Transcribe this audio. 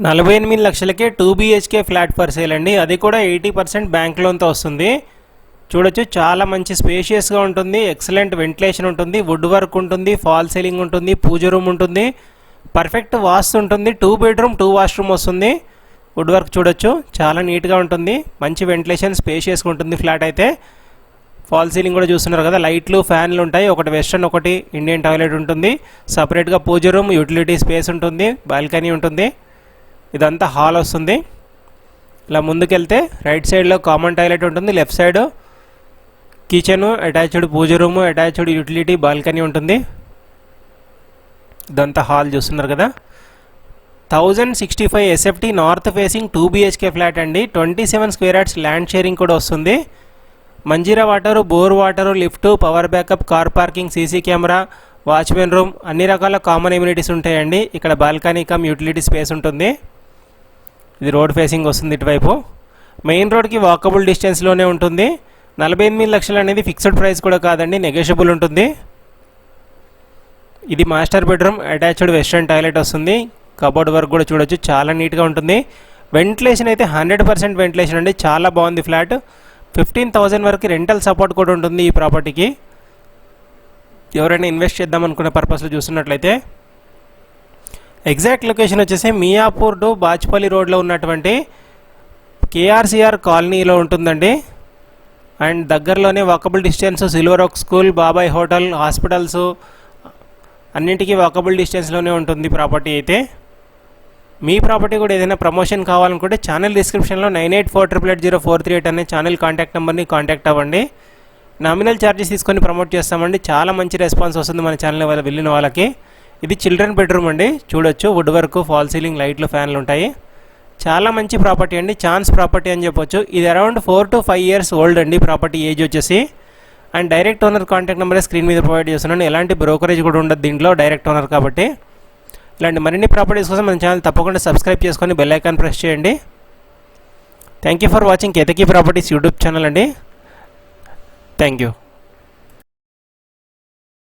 48 లక్షలకే 2 BHK flat for sale అండి. అది కూడా 80% బ్యాంక్ లోన్తో వస్తుంది. చూడొచ్చు, చాలా మంచి స్పేషియస్గా ఉంటుంది, ఎక్సలెంట్ వెంటిలేషన్ ఉంటుంది, వుడ్ వర్క్ ఉంటుంది, ఫాల్ సీలింగ్ ఉంటుంది, పూజ రూమ్ ఉంటుంది, పర్ఫెక్ట్ వాస్తు ఉంటుంది, 2 బెడ్రూమ్ 2 వాష్రూమ్ వస్తుంది. వుడ్ వర్క్ చూడొచ్చు, చాలా నీట్గా ఉంటుంది, మంచి వెంటిలేషన్ స్పేషియస్గా ఉంటుంది. ఫ్లాట్ అయితే ఫాల్ సీలింగ్ కూడా చూస్తున్నారు కదా, లైట్లు ఫ్యాన్లు ఉంటాయి, ఒకటి వెస్టర్న్ ఒకటి ఇండియన్ టాయిలెట్ ఉంటుంది, సపరేట్గా పూజ రూమ్ యూటిలిటీ స్పేస్ ఉంటుంది, బాల్కనీ ఉంటుంది. ఇదంతా హాల్ వస్తుంది. ఇలా ముందుకెళ్తే రైట్ సైడ్లో కామన్ టాయిలెట్ ఉంటుంది, left side kitchen, attached puja room, attached utility, balcony ఉంటుంది. ఇదంతా హాల్ చూస్తున్నారు కదా. 1065 SFT north facing 2 BHK flat అండి. 27 స్క్వేర్ యార్డ్స్ ల్యాండ్ షేరింగ్ కూడా వస్తుంది. Manjira water, bore water, lift, power backup, car parking, CC camera, watchman room, అన్ని రకాల కామన్ ఎమ్యూనిటీస్ ఉంటాయండి. ఇక్కడ బాల్కనీ కమ్ యూటిలిటీ స్పేస్ ఉంటుంది. ఇది రోడ్ ఫేసింగ్ వస్తుంది ఇటువైపు. మెయిన్ రోడ్కి వాకబుల్ డిస్టెన్స్లోనే ఉంటుంది. 48 లక్షలు అనేది ఫిక్స్డ్ ప్రైస్ కూడా కాదండి, నెగోషియబుల్ ఉంటుంది. ఇది master bedroom, attached western toilet వస్తుంది. కబోర్డ్ వర్క్ కూడా చూడొచ్చు, చాలా నీట్గా ఉంటుంది. వెంటిలేషన్ అయితే 100% వెంటిలేషన్ అండి, చాలా బాగుంది ఫ్లాట్. 15,000 వరకు రెంటల్ సపోర్ట్ కూడా ఉంటుంది ఈ ప్రాపర్టీకి. ఎవరైనా ఇన్వెస్ట్ చేద్దాం అనుకునే పర్పస్లో చూస్తున్నట్లయితే. ఎగ్జాక్ట్ లొకేషన్ వచ్చేసి మియాపూర్ టు బాచ్పల్లి రోడ్లో ఉన్నటువంటి KRCR కాలనీలో ఉంటుందండి. అండ్ దగ్గరలోనే walkable distance silver oak school, బాబాయ్ హోటల్, హాస్పిటల్స్ అన్నింటికీ వాకబుల్ డిస్టెన్స్లోనే ఉంటుంది ప్రాపర్టీ అయితే. మీ ప్రాపర్టీ కూడా ఏదైనా ప్రమోషన్ కావాలనుకుంటే ఛానల్ డిస్క్రిప్షన్లో 9848800438 అనే ఛానల్ కాంటాక్ట్ నెంబర్ని కాంటాక్ట్ అవ్వండి. నామినల్ ఛార్జెస్ తీసుకొని ప్రమోట్ చేస్తామండి. చాలా మంచి రెస్పాన్స్ వస్తుంది మన ఛానల్ వెళ్ళిన వాళ్ళకి. ఇది చిల్డ్రన్ బెడ్రూమ్ అండి, చూడొచ్చు, వుడ్ వర్క్, ఫాల్ సీలింగ్, లైట్లు, ఫ్యాన్లు ఉంటాయి. చాలా మంచి ప్రాపర్టీ అండి, ఛాన్స్ ప్రాపర్టీ అని చెప్పొచ్చు. ఇది అరౌండ్ 4 to 5 years ఓల్డ్ అండి ప్రాపర్టీ ఏజ్ వచ్చేసి. And direct owner contact number screen మీద ప్రొవైడ్ చేస్తున్నాను. ఎలాంటి బ్రోకరేజ్ కూడా ఉండదు దీంట్లో, డైరెక్ట్ ఓనర్ కాబట్టి. ఇలాంటి మరిన్ని ప్రాపర్టీస్ కోసం మన ఛానల్ తప్పకుండా సబ్స్క్రైబ్ చేసుకొని బెల్ ఐకాన్ ప్రెస్ చేయండి. Thank you for watching Ketaki properties YouTube channel అండి. Thank you.